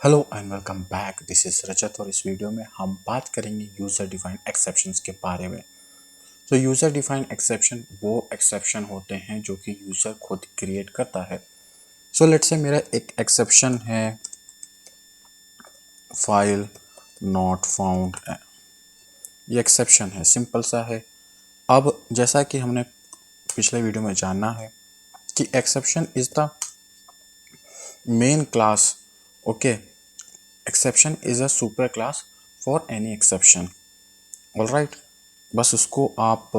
Hello and welcome back. This is Rajat और इस video में हम बात करेंगे यूज़र डिफाइंड एक्सेप्शंस के बारे में। तो यूज़र डिफाइंड एक्सेप्शन वो एक्सेप्शन होते हैं जो कि यूज़र खुद क्रिएट करता है। सो लेट्स से मेरा एक एक्सेप्शन है फाइल नॉट फाउंड। ये एक्सेप्शन है, सिंपल सा है। अब जैसा कि हमने पिछले वीडियो में जाना है कि exception is the main class. Okay, exception is a super class for any exception. Alright, बस उसको आप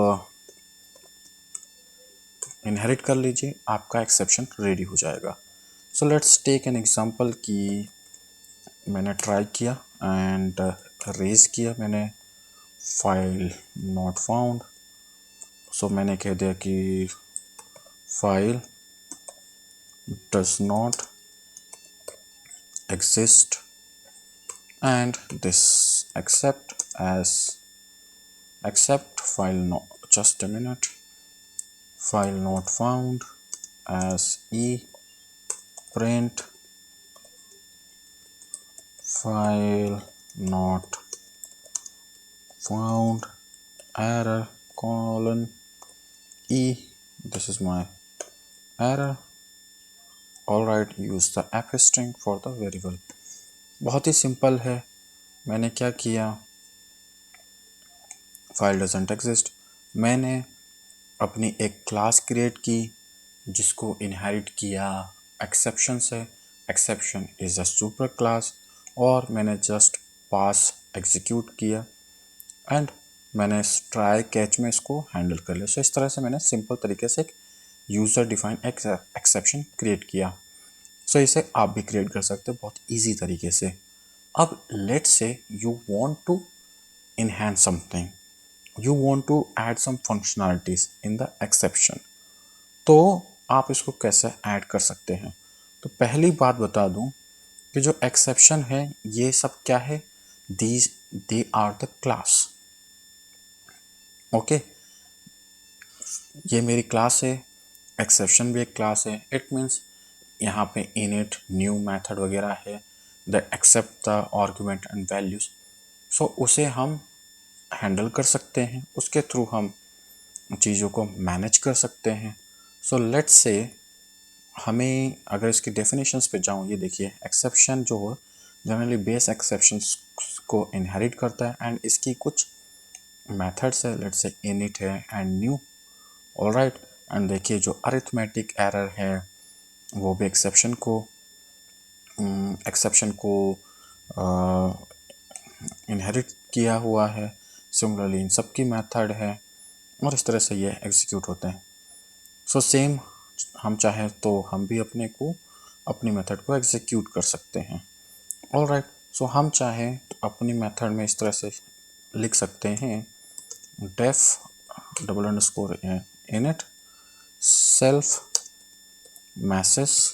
इनहेरिट कर लीजिए, आपका एक्सेप्शन रेडी हो जाएगा। So let's take an example कि मैंने ट्राई किया एंड रेज किया मैंने फाइल नॉट फाउंड। सो मैंने कह दिया कि file does not exist and this except as except file not, just a minute, file not found as e print file not found error colon e, this is my error. all right, use the f string for the variable। बहुत ही simple है। मैंने क्या किया, file doesn't exist, मैंने अपनी एक class create की जिसको इनहेरिट किया एक्सेप्शन से। Exception is a super class और मैंने जस्ट पास एग्जीक्यूट किया एंड मैंने ट्राई कैच में इसको हैंडल कर लिया। सो इस तरह से मैंने सिंपल तरीके से एक यूज़र डिफाइंड एक्सेप्शन क्रिएट किया। सो इसे आप भी क्रिएट कर सकते हो बहुत इजी तरीके से। अब let's say you want to enhance something, you want to add some functionalities in the exception, तो आप इसको कैसे ऐड कर सकते हैं। तो पहली बात बता दूं कि जो एक्सेप्शन है ये सब क्या है, these they are the class. Okay, ये मेरी क्लास है, एक्सेप्शन भी एक क्लास है। इट मीन्स यहाँ पे इनिट न्यू मेथड वगैरह है, the except the argument and values. So उसे हम हैंडल कर सकते हैं, उसके थ्रू हम चीज़ों को मैनेज कर सकते हैं। सो लेट्स से हमें अगर इसकी डेफिनेशंस पे जाऊँ, ये देखिए एक्सेप्शन जो हो जनरली बेस एक्सेप्शंस को इनहेरिट करता है एंड इसकी कुछ मेथड्स है, लेट्स से इनिट है एंड न्यू। ऑलराइट, एंड देखिए जो अरिथमेटिक एरर है वो भी एक्सेप्शन को इनहेरिट किया हुआ है। सिमिलरली इन सब की मेथड है और इस तरह से ये एग्जीक्यूट होते हैं। सो सेम हम चाहें तो हम भी अपनी मेथड को एग्जीक्यूट कर सकते हैं। ऑलराइट, सो हम चाहें तो अपनी मेथड में इस तरह से लिख सकते हैं, def double underscore init self message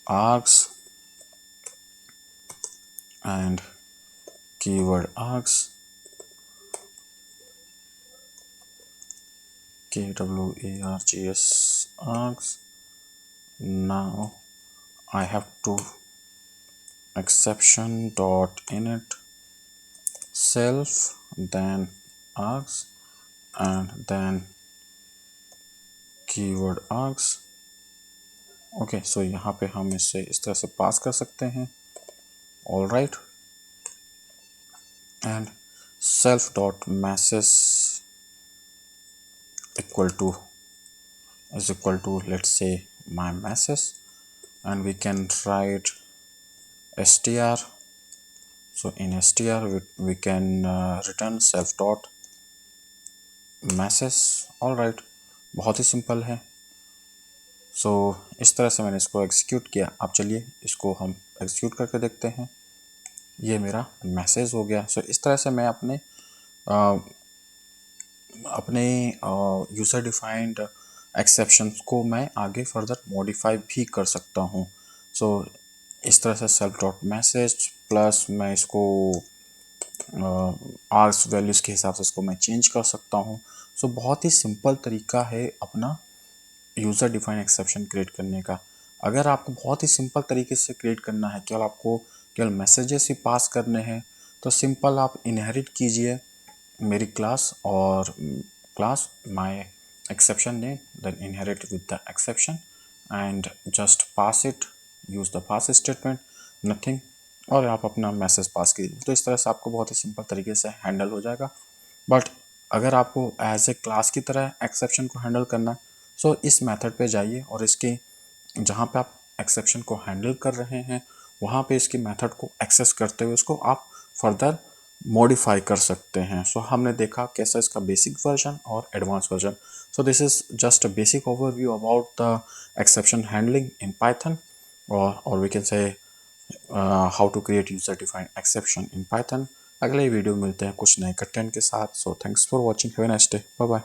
args and keyword args KWARGS args। now I have to exception dot init self then args and then keyword args। Okay, so यहाँ पे हम इसे इस तरह से पास कर सकते हैं। All right, and self dot message equal to is equal to, let's say, my message, and we can write str। so in str we can return self dot message। all right, बहुत ही simple है। सो इस तरह से मैंने इसको execute किया। अब चलिए इसको हम एग्जीक्यूट करके देखते हैं। ये मेरा मैसेज हो गया। सो इस तरह से मैं अपने यूज़र डिफाइंड एक्सेप्शंस को मैं आगे फर्दर मॉडिफाई भी कर सकता हूँ। सो इस तरह से सेल्फ डॉट मैसेज प्लस मैं इसको आर्स वैल्यूज़ के हिसाब से इसको मैं चेंज कर सकता हूँ। सो बहुत ही सिंपल तरीका है अपना यूज़र डिफाइंड एक्सेप्शन क्रिएट करने का। अगर आपको बहुत ही सिंपल तरीके से क्रिएट करना है, केवल आपको केवल मैसेजेस ही पास करने हैं, तो सिंपल आप इनहेरिट कीजिए मेरी क्लास और class my exception name, then inherit with the exception and just pass it, use the pass statement, nothing, और आप अपना मैसेज पास कीजिए। तो इस तरह से आपको बहुत ही सिंपल तरीके से हैंडल हो जाएगा। बट अगर आपको एज ए क्लास की तरह एक्सेप्शन को हैंडल करना है, सो इस मेथड पे जाइए और इसके जहाँ पे आप एक्सेप्शन को हैंडल कर रहे हैं वहाँ पे इसकी मेथड को एक्सेस करते हुए उसको आप फर्दर मॉडिफाई कर सकते हैं। सो हमने देखा कैसा इसका बेसिक वर्जन और advance version. So this is just a basic overview about the exception handling in Python, और we can say how to create user defined exception in Python. अगले वीडियो में मिलते हैं कुछ नए कंटेंट के साथ। So thanks for watching, have a nice day, bye bye.